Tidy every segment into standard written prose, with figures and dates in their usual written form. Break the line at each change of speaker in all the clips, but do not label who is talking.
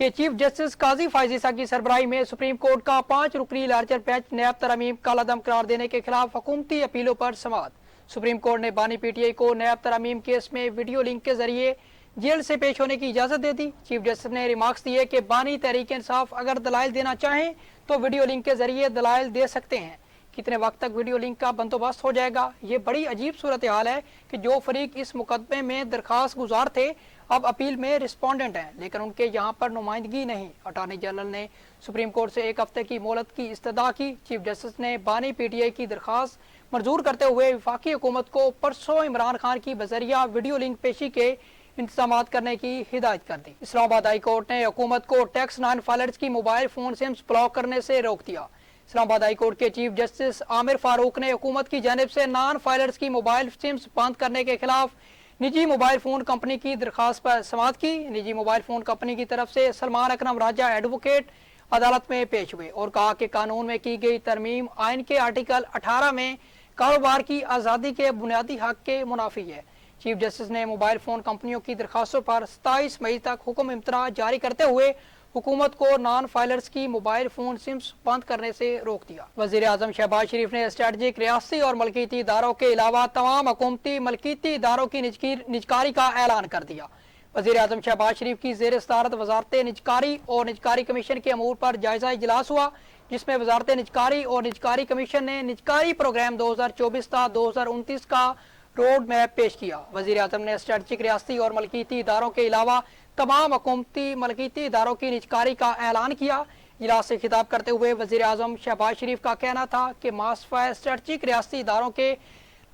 के chief justice काजी फायज ईसा की सरबराही में सुप्रीम कोर्ट का 5 रुकनी लार्जर बेंच नैब तरमीम कालादम करार देने के खिलाफ हुकूमती अपीलों पर समाअत। सुप्रीम कोर्ट ने बानी पीटीआई को नैब तरमीम केस में वीडियो लिंक के जरिए जेल से पेश होने की इजाजत दे दी। चीफ जस्टिस ने रिमार्क्स दिए कि बानी तहरीक इंसाफ अगर दलाइल देना चाहें तो वीडियो लिंक के जरिए दलाइल दे सकते हैं। कितने वक्त तक वीडियो लिंक का बंदोबस्त हो जाएगा? ये बड़ी अजीब सूरत हाल है कि जो फरीक इस मुकदमे में दरखास्त गुजार थे अब अपील में रिस्पोंडेंट हैं, लेकिन उनके यहाँ पर नुमाइंदगी नहीं। अटॉर्नी जनरल ने सुप्रीम कोर्ट से 1 हफ्ते की मोहलत की इस्तदा की। चीफ जस्टिस ने बानी पीटीआई की दरखास्त मंजूर करते हुए वफाकी हुकूमत को परसों इमरान खान की बजरिया वीडियो लिंक पेशी के इंतजाम करने की हिदायत कर दी। इस्लामाबाद हाई कोर्ट ने हुकूमत को टैक्स नॉन फाइलर्स की मोबाइल फोन सिम्स ब्लॉक करने से रोक दिया। इस्लामाबाद हाई कोर्ट के चीफ जस्टिस आमिर फारूक ने हुकूमत की जानिब से नॉन फाइलर्स की मोबाइल सिम्स बंद करने के खिलाफ निजी मोबाइल फोन कंपनी की दरखास्त पर समाअत की। निजी मोबाइल फोन कंपनी की तरफ से सलमान अकरम राजा एडवोकेट अदालत में पेश हुए और कहा कि कानून में की गई तरमीम आइन के आर्टिकल 18 में कारोबार की आज़ादी के बुनियादी हक के मुनाफी है। चीफ जस्टिस ने मोबाइल फोन कंपनियों की दरखास्तों पर 27 मई तक हुक्म इम्तना जारी करते हुए हुकूमत को नॉन फाइलर्स की मोबाइल फोन सिम्स बंद करने से रोक दिया। वजीर आजम शहबाज शरीफ ने स्ट्रेटजिक रियासती और मलकीती इदारों के अलावा तमाम हुकूमती मलकीती इदारों की निजकारी का ऐलान कर दिया। वजीर आजम शहबाज शरीफ की ज़ेर सदारत वजारत निजकारी और निजकारी कमीशन के अमूर पर जायजा इजलास हुआ, जिसमें वजारत निजकारी और निजकारी कमीशन ने निजकारी प्रोग्राम 2024-2029 का रोड मैप पेश किया। वजीर आजम ने स्ट्रेटजिक रियासती और मलकीती इदारों के अलावा तमाम हुकूमती मलकीती इदारों की निजकारी का ऐलान किया। इजलास से खिताब करते हुए वजीर आजम शहबाज शरीफ का कहना था कि मास्फा स्ट्रेटजिक रियासती इदारों के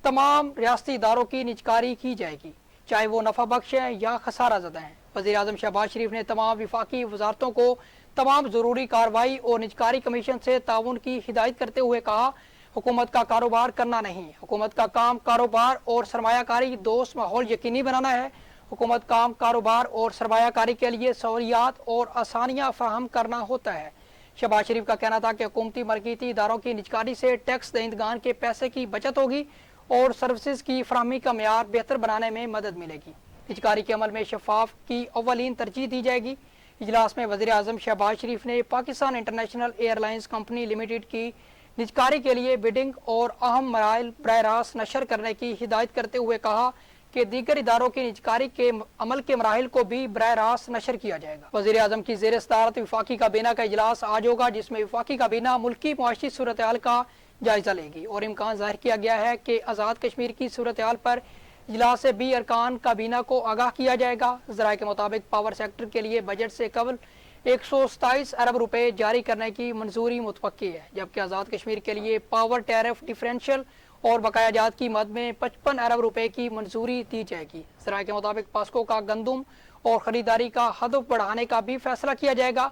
तमाम रियासती इदारों की निजकारी की जाएगी, चाहे वो नफा बख्श है या खसारा ज़दा है। वजीर आजम शहबाज शरीफ ने तमाम विफाकी वजारतों को तमाम ज़रूरी कार्रवाई और निजकारी कमीशन से ताउन की हिदायत करते हुए कहा, हुकूमत का कारोबार करना नहीं, हुकूमत का काम कारोबार और सरमायाकारी दोस्त माहौल यकीनी बनाना है। हुकूमत काम कारोबार और सरमायाकारी के लिए सहूलियात और आसानियाँ फराहम करना होता है। शहबाज शरीफ का कहना था कि हुकूमती मलकीती इदारों की निजकारी से टैक्स दहिंदगान के पैसे की बचत होगी और सर्विसेज की फराहमी का मेयार बेहतर बनाने में मदद मिलेगी। निजकारी के अमल में शफाफ की अव्वलीन तरजीह दी जाएगी। इजलास में वज़ीर आज़म शहबाज शरीफ ने Pakistan international airlines company limited की निजकारी के लिए बिडिंग और अहम मराइल बराह रास्त नशर करने की हिदायत करते हुए कहा कि दीगर इदारों की निजकारी के अमल के मराहिल को भी बराह रास्त नशर किया जाएगा। वज़ीर आज़म की ज़ेर सदारत वफाकी काबीना का इजलास आज होगा, जिसमें वफाकी काबीना मुल्की मुआशी सूरत हाल का जायजा लेगी और इम्कान ज़ाहिर किया गया है कि आज़ाद कश्मीर की सूरत हाल पर इजलास से भी अरकान काबीना को आगाह किया जाएगा। ज़राए के मुताबिक पावर सेक्टर के लिए बजट से कबल 127 अरब रुपए जारी करने की मंजूरी मुतवक्की है, जबकि आज़ाद कश्मीर के लिए पावर टैरिफ डिफरेंशियल और बकाया जात की मद में 55 अरब रुपए की मंजूरी दी जाएगी। ज़राए के मुताबिक पास्को का गंदुम और ख़रीदारी का हदफ बढ़ाने का भी फैसला किया जाएगा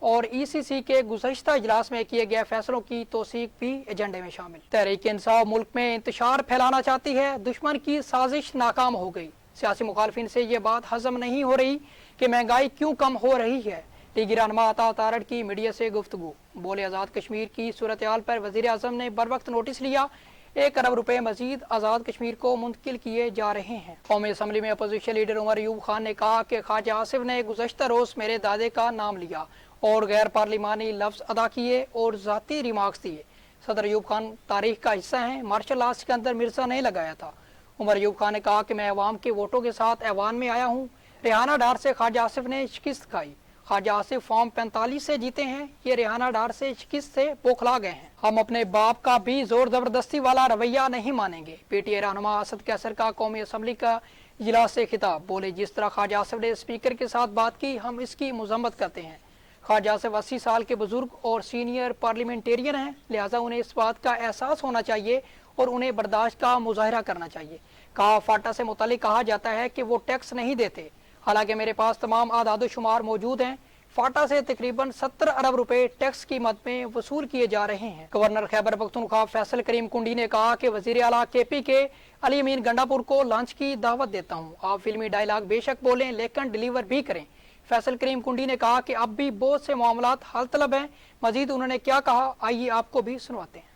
और ECC के गुज़श्ता इजलास में किए गए फैसलों की तौसीक भी एजेंडे में शामिल। तहरीक इंसाफ मुल्क में इंतशार फैलाना चाहती है, दुश्मन की साजिश नाकाम हो गई। सियासी मुखालफिन से ये बात हजम नहीं हो रही कि महंगाई क्यों कम हो रही है। लीगी रहनुमा अता तारड़ की मीडिया से गुफ्तगू। बोले, आज़ाद कश्मीर की सूरत हाल पर वज़ीर आज़म ने बर वक्त नोटिस लिया, 1 अरब रुपए मजीद आज़ाद कश्मीर को मुंतकिल किए जा रहे हैं। कौमी असम्बली में अपोजिशन लीडर उमर अयूब खान ने कहा कि ख्वाजा आसिफ ने गुज़श्ता रोज़ मेरे दादे का नाम लिया और गैर पार्लिमानी लफ्ज़ अदा किए और ज़ाती रिमार्क्स दिए। सदर अयूब खान तारीख का हिस्सा हैं, मार्शल लॉ सिकंदर मिर्जा ने लगाया था। उमर अयूब खान ने कहा कि मैं अवाम के वोटों के साथ ऐवान में आया हूँ। रेहाना डार से ख्वाजा आसिफ ने शिकस्त खाई। ख्वाजा आसिफ फॉर्म 45 से जीते हैं, ये रेहाना डार से शिकस्त से बौखला गए हैं। हम अपने बाप का भी जोर जबरदस्ती वाला रवैया नहीं मानेंगे। PTI रहनुमा असद कैसर का कौमी असम्बली का इजलास से खिताब। बोले, जिस तरह ख्वाजा आसिफ ने स्पीकर के साथ बात की, हम इसकी मजम्मत करते हैं। ख्वाजा आसिफ 80 साल के बुजुर्ग और सीनियर पार्लियामेंटेरियन हैं, लिहाजा उन्हें इस बात का एहसास होना चाहिए और उन्हें बर्दाश्त का मुजाहरा करना चाहिए। कहा, फाटा से मुतालिक कहा जाता है कि वो टैक्स नहीं देते, हालांकि मेरे पास तमाम आदाद शुमार मौजूद हैं। फाटा से तकरीबन 70 अरब रुपए टैक्स की मद में वसूल किए जा रहे हैं। गवर्नर खैबर पख्तूनख्वा फैसल करीम कुंडी ने कहा कि वजीर आला KP के अली अमीन गंडापुर को लंच की दावत देता हूँ। आप फिल्मी डायलॉग बेशक बोलें, लेकिन डिलीवर भी करें। फैसल करीम कुंडी ने कहा कि अब भी बहुत से मामलात हल तलब हैं। मजीद उन्होंने क्या कहा, आइए आपको भी सुनवाते हैं।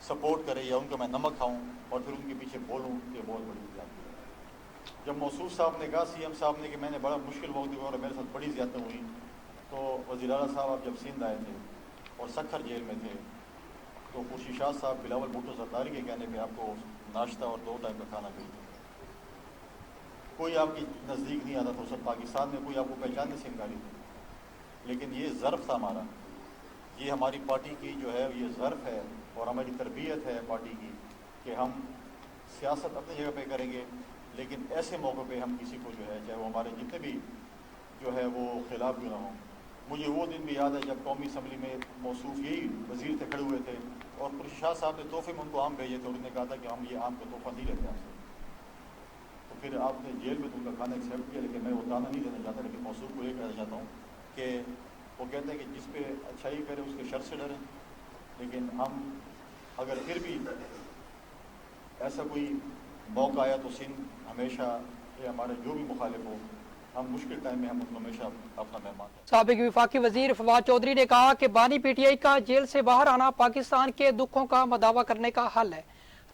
सपोर्ट करे या उनका मैं नमक खाऊं और फिर उनके पीछे बोलूं कि बहुत बड़ी बात है। جب موصوف صاحب نے کہا سی ایم صاحب نے کہ میں نے بڑا مشکل وقت دیا اور میرے ساتھ بڑی زیادتی ہوئی، تو وزیر اعلیٰ صاحب آپ جب سندھ آئے تھے اور سکھر جیل میں تھے تو خورشید شاہ صاحب بلاول بھٹو زرداری کے کہنے پہ آپ کو ناشتہ اور 2 ٹائم کا کھانا بھیجتے تھے. کوئی آپ کی نزدیک نہیں آتا تھا اس وقت پاکستان میں، کوئی آپ کو پہچاننے سے انکاری تھا. لیکن یہ ظرف تھا ہمارا، یہ ہماری پارٹی کی جو ہے یہ ظرف ہے اور ہماری تربیت ہے پارٹی کی کہ ہم سیاست اپنی جگہ پہ کریں گے، لیکن ایسے موقع پہ ہم کسی کو جو ہے چاہے وہ ہمارے جتنے بھی جو ہے وہ خلاف کیوں نہ ہوں. مجھے وہ دن بھی یاد ہے جب قومی اسمبلی میں موصوف یہی وزیر تھے کھڑے ہوئے تھے اور خورشید شاہ صاحب نے تحفے میں ان کو آم بھیجے تھے اور انہوں نے کہا تھا کہ ہم یہ آم کا تحفہ نہیں لیتے آپ سے. تو پھر آپ نے جیل میں تو ان کا کھانا ایکسیپٹ کیا، لیکن میں وہ تانا نہیں دینا چاہتا، لیکن موصوف کو یہ کہنا چاہتا ہوں کہ وہ کہتے ہیں کہ جس پہ اچھائی کرے اس کے شر سے ڈریں. لیکن ہم اگر پھر بھی ایسا کوئی موقع آیا تو سندھ ہمیشہ یہ ہمارے جو بھی مخالف ہو، ہم مشکل ٹائم میں ہم ان کو ہمیشہ اپنا مہمان ہیں.
سابق وفاقی وزیر فواد چودھری نے کہا کہ بانی پی ٹی آئی کا جیل سے باہر آنا پاکستان کے دکھوں کا مداوع کرنے کا حل ہے.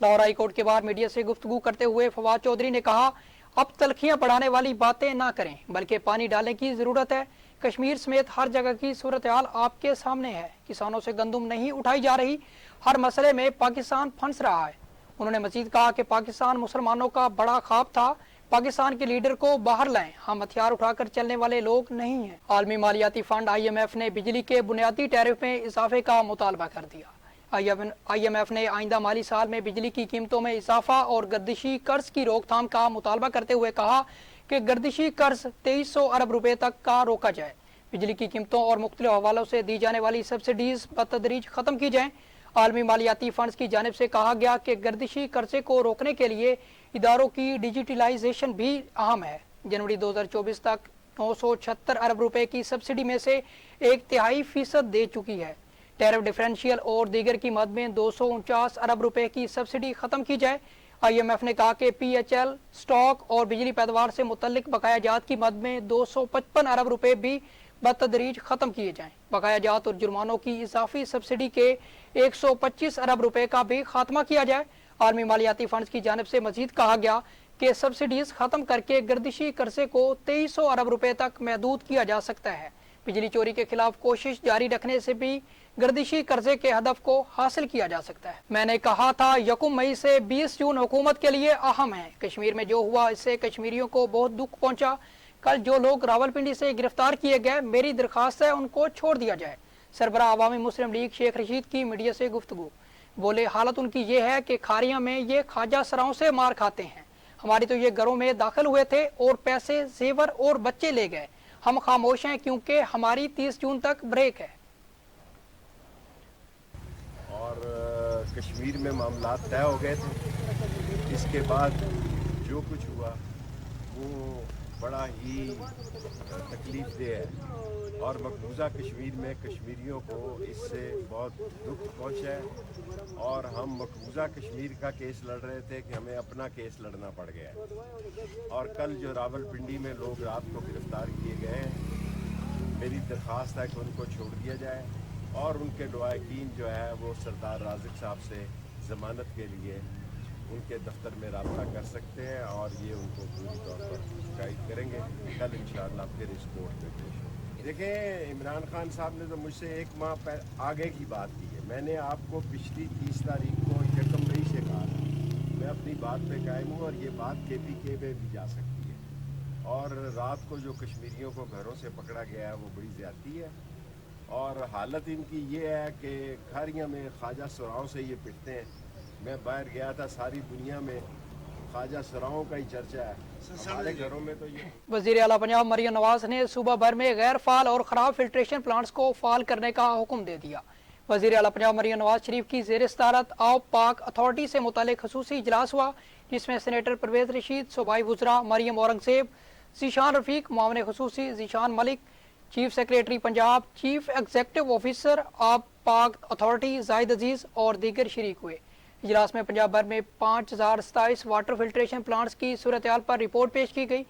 لاہور ہائی کورٹ کے باہر میڈیا سے گفتگو کرتے ہوئے فواد چودھری نے کہا اب تلخیاں بڑھانے والی باتیں نہ کریں بلکہ پانی ڈالنے کی ضرورت ہے. کشمیر سمیت ہر جگہ کی صورتحال آپ کے سامنے ہے. کسانوں سے گندم نہیں اٹھائی جا رہی، ہر مسئلے میں پاکستان پھنس رہا ہے. انہوں نے مزید کہا کہ پاکستان مسلمانوں کا بڑا خواب تھا، پاکستان کے لیڈر کو باہر لائیں، ہم ہتھیار اٹھا کر چلنے والے لوگ نہیں ہیں. عالمی مالیاتی فنڈ IMF نے بجلی کے بنیادی ٹیرف میں اضافے کا مطالبہ کر دیا. IMF نے آئندہ مالی سال میں بجلی کی قیمتوں میں اضافہ اور گردشی قرض کی روک تھام کا مطالبہ کرتے ہوئے کہا کہ گردشی قرض 2300 ارب روپے تک کا روکا جائے، بجلی کی قیمتوں اور مختلف حوالوں سے دی جانے والی سبسڈیز بتدریج ختم کی جائیں. عالمی مالیاتی فنڈز کی جانب سے کہا گیا کہ گردشی قرضے کو روکنے کے لیے اداروں کی ڈیجیٹلائزیشن بھی اہم ہے. جنوری 2024 تک 976 ارب روپے کی سبسڈی میں سے 1/3% دے چکی ہے. ٹیرف ڈیفرنشیل اور دیگر کی مد میں 249 ارب روپے کی سبسڈی ختم کی جائے. IMF نے کہا کہ PHL سٹاک اور بجلی پیداوار سے متعلق بقایا جات کی مد میں 255 ارب روپے بھی بتدریج ختم کیے جائیں. بقایا جات اور جرمانوں کی اضافی سبسڈی کے 125 ارب روپے کا بھی خاتمہ کیا جائے. عالمی مالیاتی فنڈز کی جانب سے مزید کہا گیا کہ سبسڈیز ختم کر کے گردشی قرضے کو 2300 ارب روپے تک محدود کیا جا سکتا ہے. بجلی چوری کے خلاف کوشش جاری رکھنے سے بھی گردشی قرضے کے ہدف کو حاصل کیا جا سکتا ہے. میں نے کہا تھا 1 مئی سے 20 جون حکومت کے لیے اہم ہے. کشمیر میں جو ہوا اس سے کشمیریوں کو بہت دکھ پہنچا. کل جو لوگ راولپنڈی سے گرفتار کیے گئے، میری درخواست ہے ان کو چھوڑ دیا جائے. سربراہ عوامی مسلم لیگ شیخ رشید کی میڈیا سے گفتگو. بولے حالت ان کی یہ ہے کہ کھاریاں میں یہ خواجہ سراؤں سے مار کھاتے ہیں. ہماری تو یہ گھروں میں داخل ہوئے تھے اور پیسے، زیور اور بچے لے گئے. ہم خاموش ہیں کیونکہ ہماری 30 جون تک بریک ہے.
اور کشمیر میں معاملات طے ہو گئے تھے. اس کے بعد جو کچھ ہوا وہ بڑا ہی تکلیف دہ ہے اور مقبوضہ کشمیر میں کشمیریوں کو اس سے بہت دکھ پہنچا ہے اور ہم مقبوضہ کشمیر کا کیس لڑ رہے تھے کہ ہمیں اپنا کیس لڑنا پڑ گیا. اور کل جو راولپنڈی میں لوگ رات کو گرفتار کیے گئے ہیں، میری درخواست ہے کہ ان کو چھوڑ دیا جائے اور ان کے لواحقین جو ہے وہ سردار رازق صاحب سے ضمانت کے لیے ان کے دفتر میں رابطہ کر سکتے ہیں اور یہ ان کو پوری طور پر شکایت کریں گے. کل انشاءاللہ پھر اس کورٹ میں پیش ہوں. دیکھیں، عمران خان صاحب نے تو مجھ سے 1 ماہ آگے کی بات کی ہے. میں نے آپ کو پچھلی 30 تاریخ کو 1 مئی سے کہا تھا. میں اپنی بات پہ قائم ہوں اور یہ بات KPK میں بھی جا سکتی ہے. اور رات کو جو کشمیریوں کو گھروں سے پکڑا گیا ہے وہ بڑی زیادتی ہے اور حالت ان کی یہ ہے کہ کھاریاں میں خواجہ سراؤں سے یہ پٹتے ہیں. میں باہر گیا تھا، ساری دنیا میں خواجہ سراؤں کا ہی چرچا ہے، ہمارے گھروں میں تو یہ.
وزیر اعلیٰ پنجاب مریم نواز نے صوبہ بھر میں غیر فعال اور خراب فلٹریشن پلانٹس کو فعال کرنے کا حکم دے دیا. وزیر اعلیٰ پنجاب مریم نواز شریف کی زیر صدارت آب پاک اتھارٹی سے متعلق خصوصی اجلاس ہوا، جس میں سینیٹر پرویز رشید، صوبائی وزراء مریم اورنگزیب، ذیشان رفیق، معاون خصوصی Zeeshan Malik, chief secretary Punjab, chief executive officer Aab Pak authority زاہد عزیز اور دیگر شریک ہوئے. اجلاس میں پنجاب بھر میں 5027 واٹر فلٹریشن پلانٹس کی صورتحال پر رپورٹ پیش کی گئی.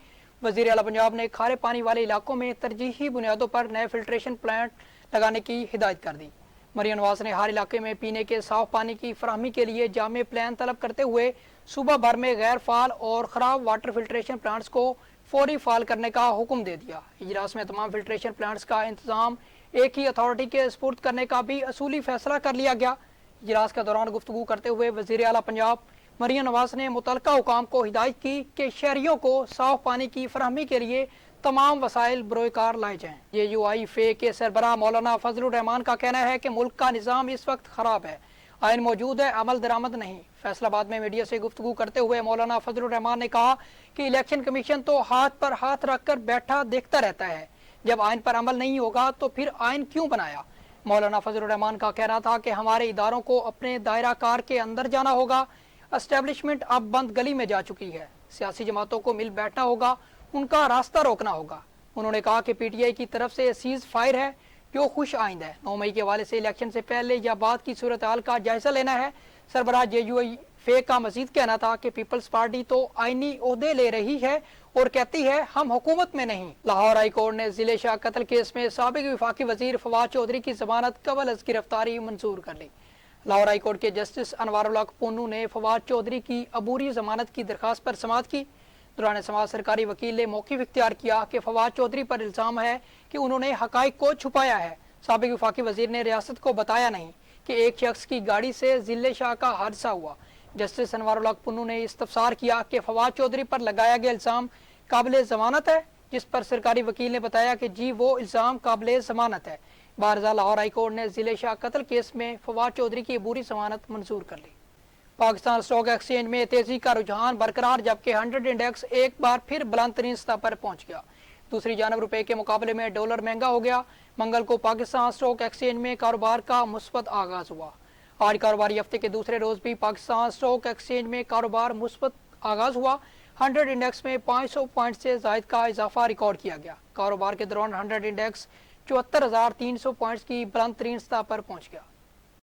وزیر اعلیٰ پنجاب نے کھارے پانی والے علاقوں میں ترجیحی بنیادوں پر نئے فلٹریشن پلانٹ لگانے کی ہدایت کر دی. मरियम नवाज ने हर इलाके में पीने के साफ पानी की फराहमी के लिए जामे प्लान तलब करते हुए सूबा भर में गैर फाल और खराब वाटर फिल्ट्रेशन प्लांट्स को फौरी फाल करने का हुक्म दे दिया। इजलास में तमाम फिल्ट्रेशन प्लांट्स का इंतजाम एक ही अथॉरिटी के सुपुर्द करने का भी असूली फैसला कर लिया गया। इजलास के दौरान गुफ्तगू करते हुए वज़ीर आला पंजाब मरियम नवाज ने मुतलका हुकाम को हिदायत की कि शहरियों को साफ पानी की फराहमी के लिए तमाम वसाइल बरोकार लाए जाएं। JUI फे के सरबराह मौलाना फजलुर रहमान का कहना है कि मुल्क का निज़ाम इस वक्त खराब है, आइन मौजूद है, अमल दरामद नहीं। फैसलाबाद में मीडिया से गुफ्तगू करते हुए मौलाना फजलुर रहमान ने कहा कि इलेक्शन कमीशन तो हाथ पर हाथ रखकर बैठा देखता रहता है, जब आइन पर अमल नहीं होगा तो फिर आइन क्यों बनाया। मौलाना फजलुर रहमान का कहना था कि हमारे इदारों को अपने दायरा कार के अंदर जाना होगा। एस्टेब्लिशमेंट अब बंद गली में जा चुकी है, सियासी जमातों को मिल बैठना होगा, उनका रास्ता रोकना होगा। उन्होंने कहा कि PTI की तरफ से सीज फायर है जो खुश आइंद है। 9 मई के हवाले से इलेक्शन से पहले या बाद की सूरत हाल का जायजा लेना है। सरबराह JUI फे का मजीद कहना था कि पीपल्स पार्टी तो आईनी ओहदे ले रही है और कहती है हम हुकूमत में नहीं। लाहौर हाई कोर्ट ने जिले शाह कत्ल केस में साबिक वफाकी वजीर फवाद चौधरी की जमानत कबल अज गिरफ्तारी मंजूर कर ली। लाहौर हाई कोर्ट के जस्टिस अनवारुल हक पुन्नू ने फवाद चौधरी की अबूरी जमानत की दरखास्त पर समाअत की। दौरान समाज सरकारी वकील ने मौक़िफ़ इख्तियार किया कि फवाद चौधरी पर इल्ज़ाम है कि उन्होंने हकाइक को छुपाया है। साबिक वफाकी वजीर ने रियासत को बताया नहीं कि एक शख्स की गाड़ी से जिले शाह का हादसा हुआ। जस्टिस अनवारुल हक पुन्नू ने इस्तफसार किया कि फवाद चौधरी पर लगाया गया इल्ज़ाम काबिल जमानत है, जिस पर सरकारी वकील ने बताया कि जी वो इल्ज़ाम काबिल जमानत है। बारजा लाहौर हाई कोर्ट ने जिले शाह कत्ल केस में फवाद चौधरी की अबूरी जमानत मंजूर कर ली। पाकिस्तान स्टॉक एक्सचेंज में तेजी का रुझान बरकरार, जबकि 100 इंडेक्स एक बार फिर बुलंद तरीन सतह पर पहुंच गया। दूसरी जानब रुपए के मुकाबले में डॉलर महंगा हो गया। मंगल को पाकिस्तान स्टॉक एक्सचेंज में कारोबार का मुस्बत आगाज हुआ। आज कारोबारी हफ्ते के दूसरे रोज भी पाकिस्तान स्टॉक एक्सचेंज में कारोबार मुस्बत आगाज हुआ। 100 इंडेक्स में 500 पॉइंट से जायद का इजाफा रिकॉर्ड किया गया। कारोबार के दौरान 100 इंडेक्स 74,300 पॉइंट्स की बुलंद तरीन सतह पर पहुंच गया।